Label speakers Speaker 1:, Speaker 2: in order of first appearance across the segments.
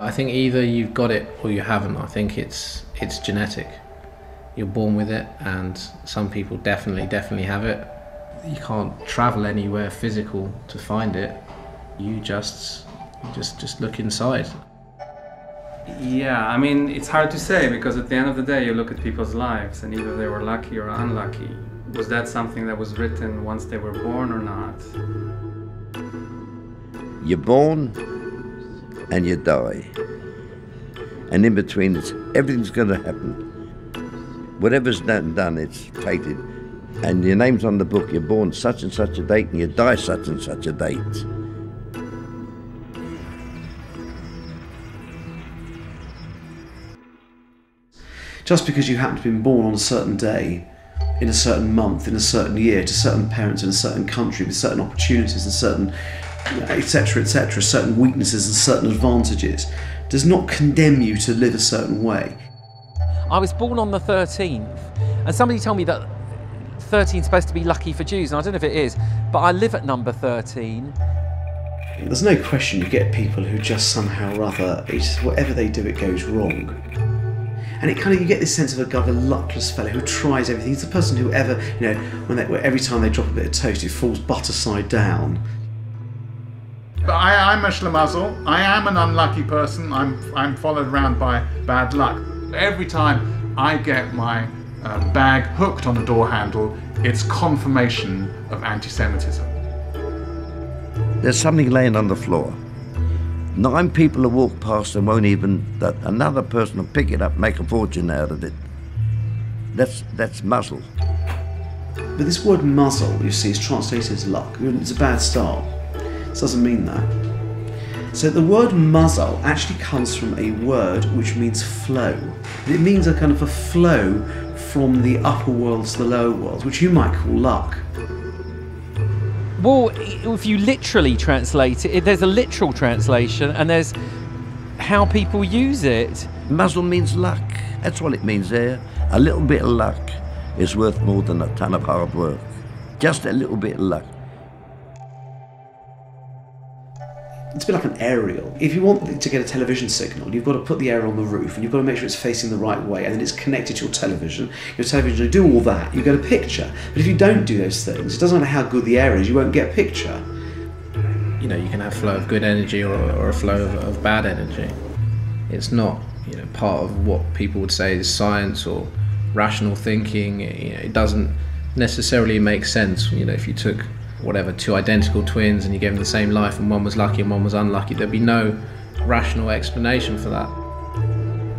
Speaker 1: I think either you've got it or you haven't. I think it's genetic. You're born with it, and some people definitely have it. You can't travel anywhere physical to find it. You just look inside.
Speaker 2: Yeah, I mean, it's hard to say, because at the end of the day you look at people's lives and either they were lucky or unlucky. Was that something that was written once they were born or not?
Speaker 3: You're born and you die. And in between, everything's going to happen. Whatever's done, it's fated. And your name's on the book. You're born such and such a date and you die such and such a date.
Speaker 4: Just because you happen to have been born on a certain day, in a certain month, in a certain year, to certain parents in a certain country, with certain opportunities and certain, etc., certain weaknesses and certain advantages, does not condemn you to live a certain way.
Speaker 5: I was born on the 13th, and somebody told me that 13 is supposed to be lucky for Jews, and I don't know if it is, but I live at number 13.
Speaker 4: There's no question you get people who just somehow or other, whatever they do, it goes wrong. And you get this sense of a luckless fellow who tries everything. He's the person who every time they drop a bit of toast, it falls butter side down.
Speaker 6: But I'm a Schlimazel. I am an unlucky person. I'm followed around by bad luck. Every time I get my bag hooked on the door handle, it's confirmation of anti-Semitism.
Speaker 3: There's something laying on the floor. 9 people will walk past and won't even, that another person will pick it up, make a fortune out of it. That's muzzle.
Speaker 4: But this word muzzle, you see, is translated as luck. It's a bad start. This doesn't mean that. So the word muzzle actually comes from a word which means flow. It means a kind of a flow from the upper worlds to the lower worlds, which you might call luck.
Speaker 5: Well, if you literally translate it, there's a literal translation and there's how people use it.
Speaker 3: Muzzle means luck. That's what it means there. A little bit of luck is worth more than a ton of hard work. Just a little bit of luck.
Speaker 4: It's a bit like an aerial. If you want to get a television signal, you've got to put the aerial on the roof and you've got to make sure it's facing the right way, and then it's connected to your television. Your television will do all that, you get a picture. But if you don't do those things, it doesn't matter how good the air is, you won't get a picture.
Speaker 1: You can have flow of good energy or a flow of bad energy. It's not part of what people would say is science or rational thinking. It doesn't necessarily make sense. If you took 2 identical twins and you gave them the same life and one was lucky and one was unlucky, there'd be no rational explanation for that.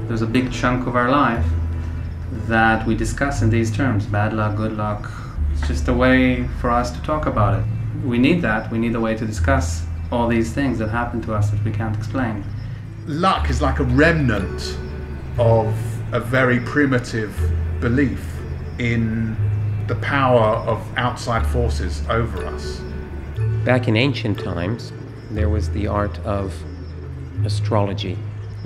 Speaker 2: There's a big chunk of our life that we discuss in these terms: bad luck, good luck. It's just a way for us to talk about it. We need that. We need a way to discuss all these things that happen to us that we can't explain.
Speaker 6: Luck is like a remnant of a very primitive belief in the power of outside forces over us.
Speaker 7: Back in ancient times, there was the art of astrology,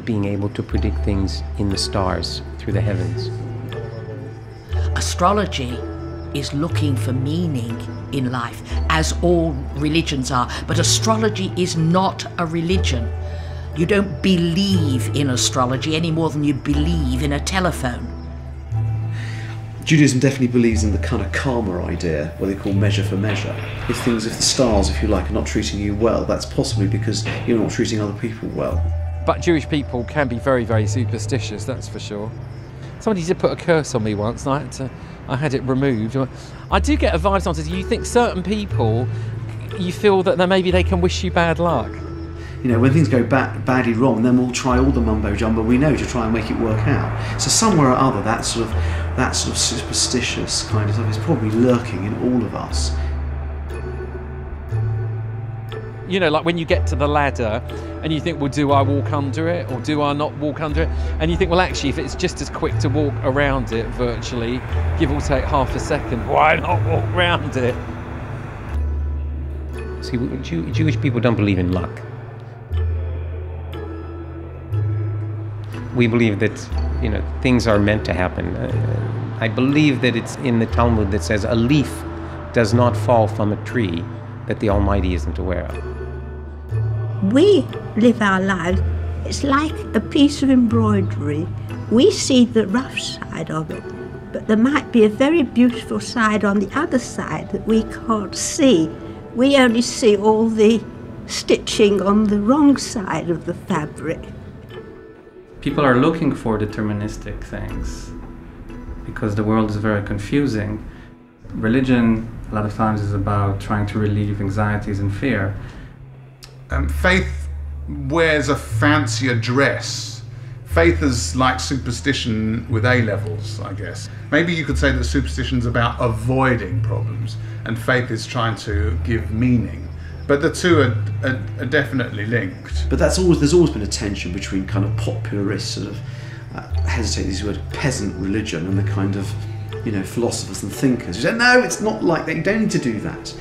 Speaker 7: being able to predict things in the stars through the heavens.
Speaker 8: Astrology is looking for meaning in life, as all religions are, but astrology is not a religion. You don't believe in astrology any more than you believe in a telephone.
Speaker 4: Judaism definitely believes in the kind of karma idea, what they call measure for measure. If the stars, if you like, are not treating you well, that's possibly because you're not treating other people well.
Speaker 5: But Jewish people can be very, very superstitious, that's for sure. Somebody did put a curse on me once and I had it removed. I do get a vibe sometimes. You think certain people, you feel that maybe they can wish you bad luck.
Speaker 4: When things go badly wrong, then we'll try all the mumbo jumbo we know to try and make it work out. So somewhere or other, that sort of superstitious kind of stuff is probably lurking in all of us.
Speaker 5: Like when you get to the ladder and you think, well, do I walk under it or do I not walk under it? And you think, well, actually, if it's just as quick to walk around it virtually, give or take half a second, why not walk around it?
Speaker 7: See, Jewish people don't believe in luck. We believe that, things are meant to happen. I believe that it's in the Talmud that says a leaf does not fall from a tree that the Almighty isn't aware of.
Speaker 9: We live our lives It's like a piece of embroidery. We see the rough side of it, but there might be a very beautiful side on the other side that we can't see. We only see all the stitching on the wrong side of the fabric.
Speaker 2: People are looking for deterministic things because the world is very confusing. Religion, a lot of times, is about trying to relieve anxieties and fear.
Speaker 6: Faith wears a fancier dress. Faith is like superstition with A levels, I guess. Maybe you could say that superstition is about avoiding problems, and faith is trying to give meaning. But the two are definitely linked.
Speaker 4: But there's always been a tension between kind of popularist sort of, hesitate to use the word, peasant religion, and the kind of, philosophers and thinkers who say, no, it's not like that, you don't need to do that.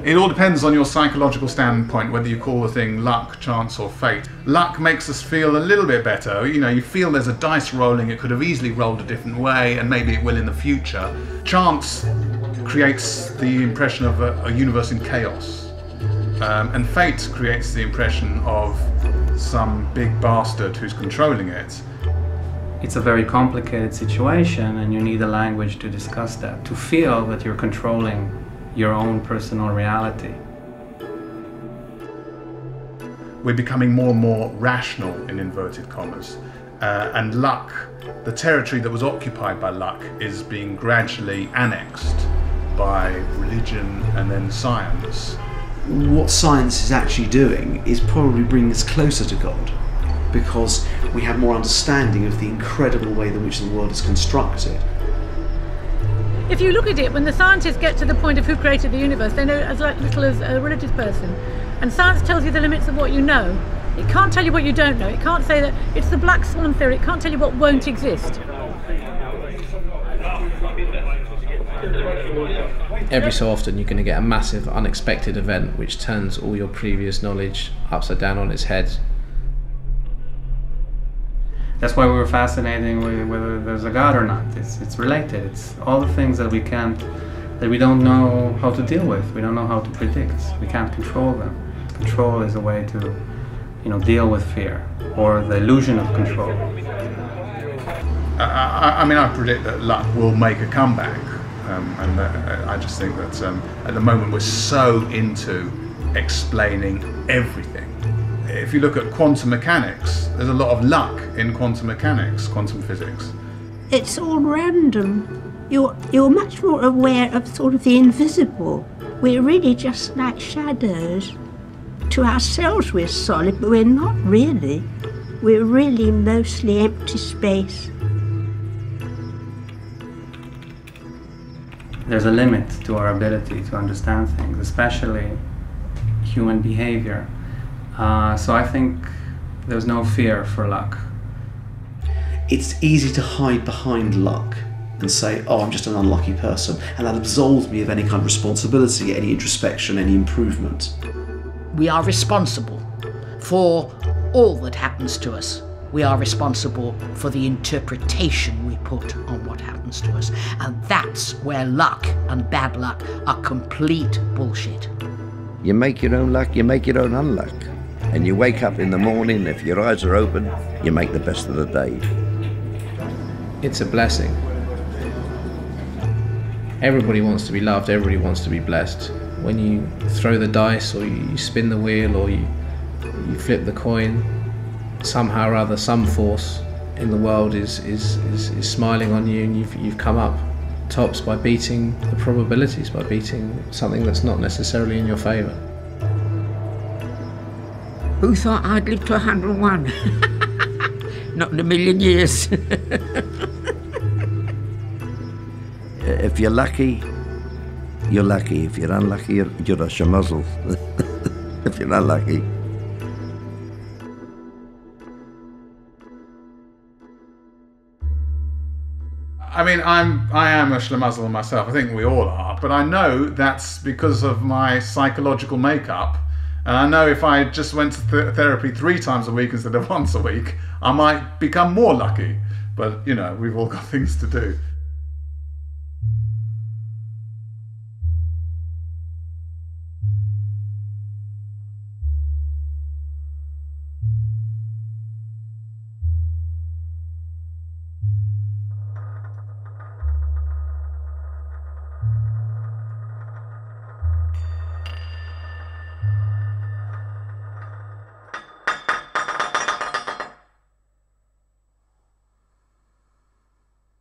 Speaker 6: It all depends on your psychological standpoint, whether you call the thing luck, chance or fate. Luck makes us feel a little bit better. You feel there's a dice rolling, it could have easily rolled a different way, and maybe it will in the future. Chance creates the impression of a universe in chaos. And fate creates the impression of some big bastard who's controlling it.
Speaker 2: It's a very complicated situation, and you need a language to discuss that, to feel that you're controlling your own personal reality.
Speaker 6: We're becoming more and more rational, in inverted commas, and luck, the territory that was occupied by luck, is being gradually annexed by religion and then science.
Speaker 4: What science is actually doing is probably bringing us closer to God, because we have more understanding of the incredible way in which the world is constructed.
Speaker 10: If you look at it, when the scientists get to the point of who created the universe, they know as little as a religious person. And science tells you the limits of what you know. It can't tell you what you don't know. It can't say that it's the black swan theory. It can't tell you what won't exist.
Speaker 1: Every so often you're going to get a massive unexpected event which turns all your previous knowledge upside down on its head.
Speaker 2: That's why we were fascinating with whether there's a God or not. It's related. It's all the things that we don't know how to deal with. We don't know how to predict. We can't control them. Control is a way to, deal with fear or the illusion of control.
Speaker 6: I predict that luck will make a comeback, and I just think that at the moment we're so into explaining everything. If you look at quantum mechanics, there's a lot of luck in quantum mechanics, quantum physics.
Speaker 9: It's all random. You're much more aware of sort of the invisible. We're really just like shadows. To ourselves we're solid, but we're not really. We're really mostly empty space.
Speaker 2: There's a limit to our ability to understand things, especially human behavior. So I think there's no fear for luck.
Speaker 4: It's easy to hide behind luck and say, oh, I'm just an unlucky person, and that absolves me of any kind of responsibility, any introspection, any improvement.
Speaker 8: We are responsible for all that happens to us. We are responsible for the interpretation we put on what happens to us. And that's where luck and bad luck are complete bullshit.
Speaker 3: You make your own luck, you make your own unluck. And you wake up in the morning, if your eyes are open, you make the best of the day.
Speaker 1: It's a blessing. Everybody wants to be loved, everybody wants to be blessed. When you throw the dice, or you spin the wheel, or you flip the coin, somehow or other, some force in the world is smiling on you, and you've come up tops by beating the probabilities, by beating something that's not necessarily in your favour.
Speaker 9: Who thought I'd live to 101? Not in a million years.
Speaker 3: If you're lucky, you're lucky. If you're unlucky, you're a Schlimazeltov. If you're unlucky.
Speaker 6: I am a Schlimazeltov myself. I think we all are. But I know that's because of my psychological makeup. And I know if I just went to therapy 3 times a week instead of once a week, I might become more lucky. But, we've all got things to do.